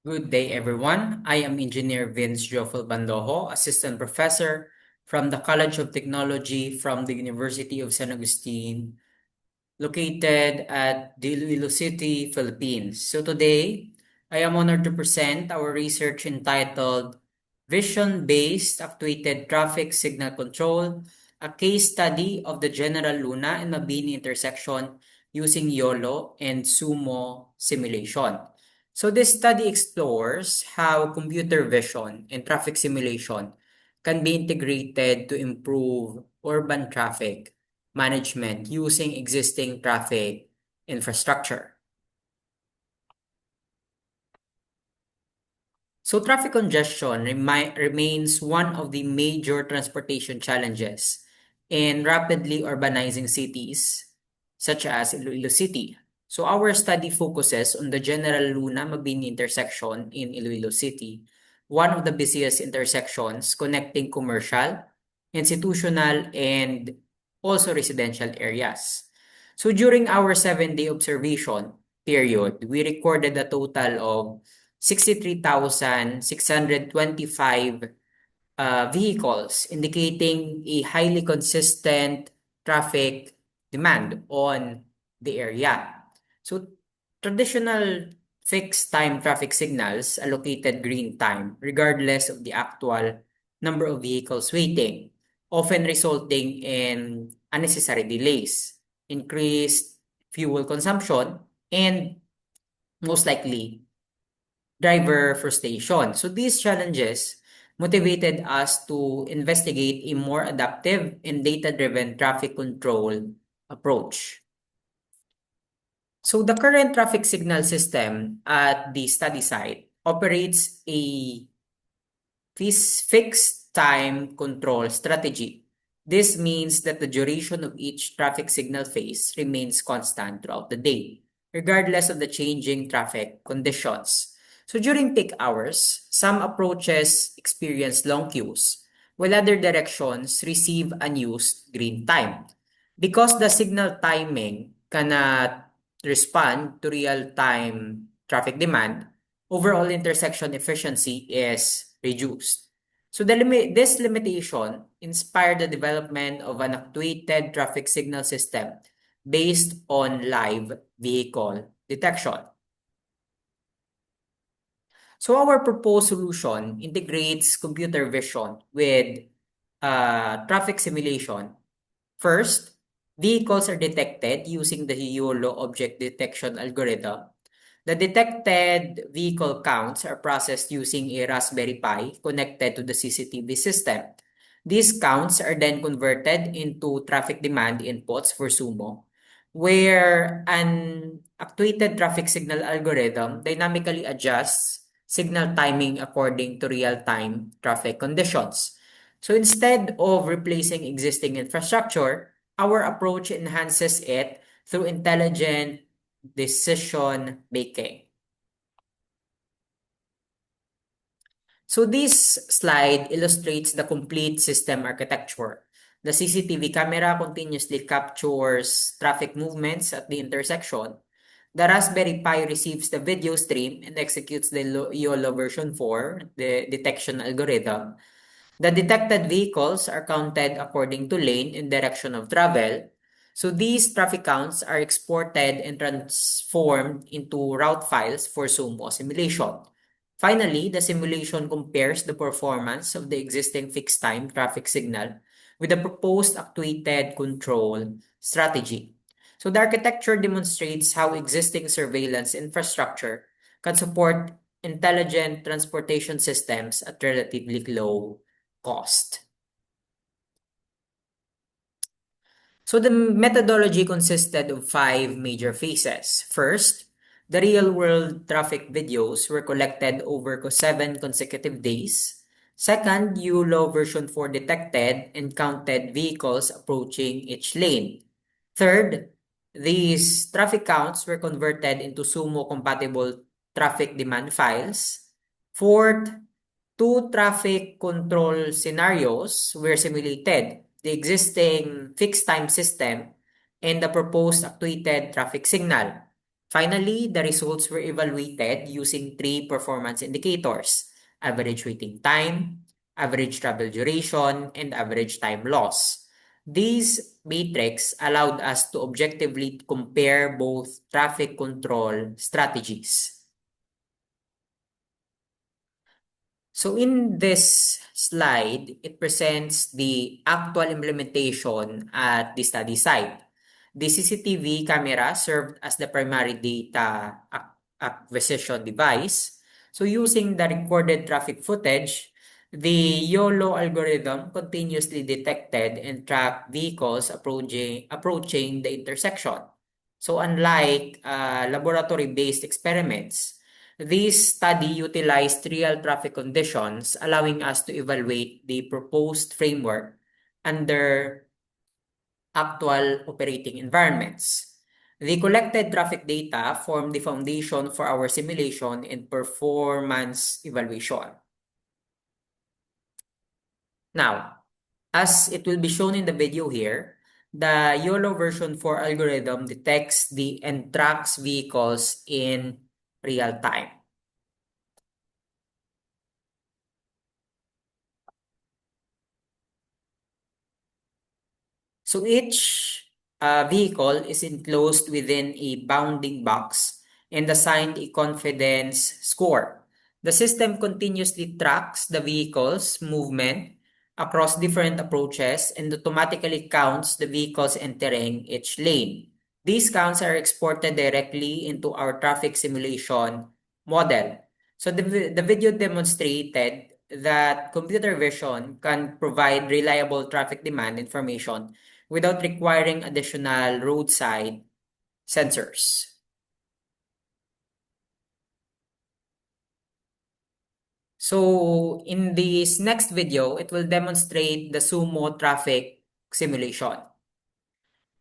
Good day, everyone. I am Engineer Vince Jofel Bandojo, Assistant Professor from the College of Technology from the University of San Agustin, located at Iloilo City, Philippines. So today, I am honored to present our research entitled Vision-Based Actuated Traffic Signal Control, a case study of the General Luna and Mabini intersection using YOLO and SUMO simulation. So this study explores how computer vision and traffic simulation can be integrated to improve urban traffic management using existing traffic infrastructure. So traffic congestion remains one of the major transportation challenges in rapidly urbanizing cities such as Iloilo City. So our study focuses on the General Luna Mabini intersection in Iloilo City, one of the busiest intersections connecting commercial, institutional, and also residential areas. So during our 7-day observation period, we recorded a total of 63,625 vehicles, indicating a highly consistent traffic demand on the area. So, traditional fixed time traffic signals allocated green time regardless of the actual number of vehicles waiting, often resulting in unnecessary delays, increased fuel consumption, and most likely driver frustration. So these challenges motivated us to investigate a more adaptive and data-driven traffic control approach. So the current traffic signal system at the study site operates a fixed time control strategy. This means that the duration of each traffic signal phase remains constant throughout the day, regardless of the changing traffic conditions. So during peak hours, some approaches experience long queues, while other directions receive unused green time. Because the signal timing cannot respond to real-time traffic demand, overall intersection efficiency is reduced. So this limitation inspired the development of an actuated traffic signal system based on live vehicle detection. So our proposed solution integrates computer vision with traffic simulation. First, vehicles are detected using the YOLO object detection algorithm. The detected vehicle counts are processed using a Raspberry Pi connected to the CCTV system. These counts are then converted into traffic demand inputs for Sumo, where an actuated traffic signal algorithm dynamically adjusts signal timing according to real-time traffic conditions. So instead of replacing existing infrastructure, our approach enhances it through intelligent decision making. So this slide illustrates the complete system architecture. The CCTV camera continuously captures traffic movements at the intersection. The Raspberry Pi receives the video stream and executes the YOLO version 4, the detection algorithm. The detected vehicles are counted according to lane and direction of travel. So these traffic counts are exported and transformed into route files for Sumo simulation. Finally, the simulation compares the performance of the existing fixed-time traffic signal with the proposed actuated control strategy. So the architecture demonstrates how existing surveillance infrastructure can support intelligent transportation systems at relatively low cost. So the methodology consisted of 5 major phases. First, the real-world traffic videos were collected over 7 consecutive days. Second, ULO version 4 detected and counted vehicles approaching each lane. Third, these traffic counts were converted into Sumo-compatible traffic demand files. Fourth, 2 traffic control scenarios were simulated: the existing fixed time system and the proposed actuated traffic signal. Finally, the results were evaluated using three performance indicators: average waiting time, average travel duration, and average time loss. These metrics allowed us to objectively compare both traffic control strategies. So in this slide, it presents the actual implementation at the study site. The CCTV camera served as the primary data acquisition device. So using the recorded traffic footage, the YOLO algorithm continuously detected and tracked vehicles approaching the intersection. So unlike laboratory-based experiments, this study utilized real traffic conditions, allowing us to evaluate the proposed framework under actual operating environments. The collected traffic data form the foundation for our simulation and performance evaluation. Now, as it will be shown in the video here, the YOLO version 4 algorithm detects and tracks vehicles in real time. So each vehicle is enclosed within a bounding box and assigned a confidence score. The system continuously tracks the vehicle's movement across different approaches and automatically counts the vehicles entering each lane. These counts are exported directly into our traffic simulation model. So the video demonstrated that computer vision can provide reliable traffic demand information without requiring additional roadside sensors. So in this next video, it will demonstrate the Sumo traffic simulation.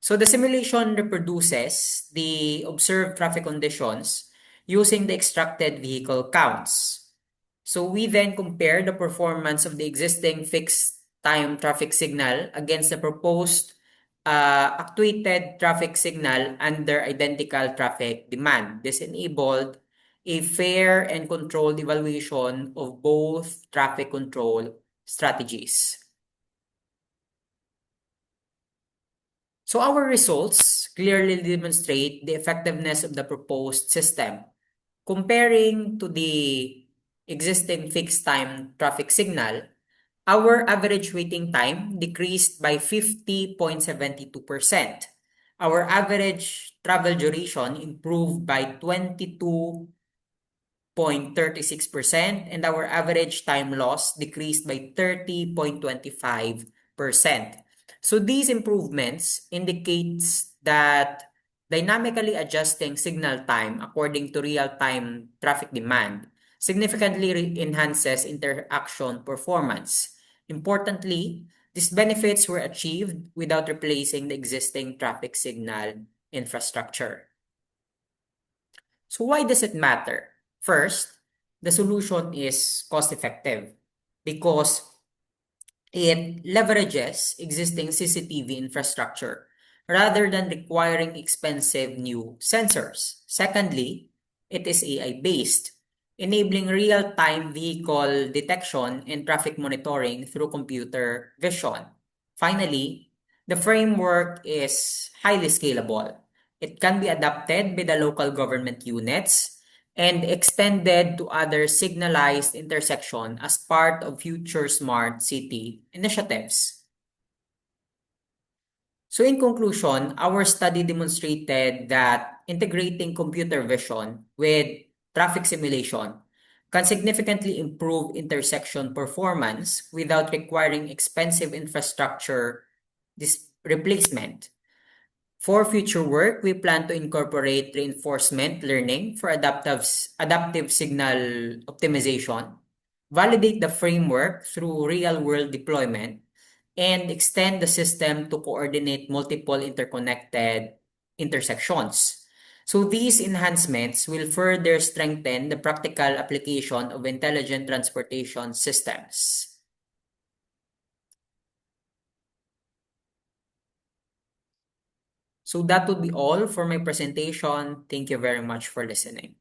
So the simulation reproduces the observed traffic conditions using the extracted vehicle counts. So we then compare the performance of the existing fixed time traffic signal against the proposed actuated traffic signal under identical traffic demand. This enabled a fair and controlled evaluation of both traffic control strategies. So our results clearly demonstrate the effectiveness of the proposed system. Comparing to the existing fixed time traffic signal, our average waiting time decreased by 50.72%. Our average travel duration improved by 22.36%, and our average time loss decreased by 30.25%. So these improvements indicates that dynamically adjusting signal time according to real-time traffic demand significantly enhances interaction performance. Importantly, these benefits were achieved without replacing the existing traffic signal infrastructure. So why does it matter? First, the solution is cost-effective because it leverages existing CCTV infrastructure rather than requiring expensive new sensors. Secondly, it is AI-based, enabling real-time vehicle detection and traffic monitoring through computer vision. Finally, the framework is highly scalable. It can be adapted by the local government units and extended to other signalized intersection as part of future smart city initiatives. So in conclusion, our study demonstrated that integrating computer vision with traffic simulation can significantly improve intersection performance without requiring expensive infrastructure replacement. For future work, we plan to incorporate reinforcement learning for adaptive signal optimization, validate the framework through real-world deployment, and extend the system to coordinate multiple interconnected intersections. So these enhancements will further strengthen the practical application of intelligent transportation systems. So that would be all for my presentation. Thank you very much for listening.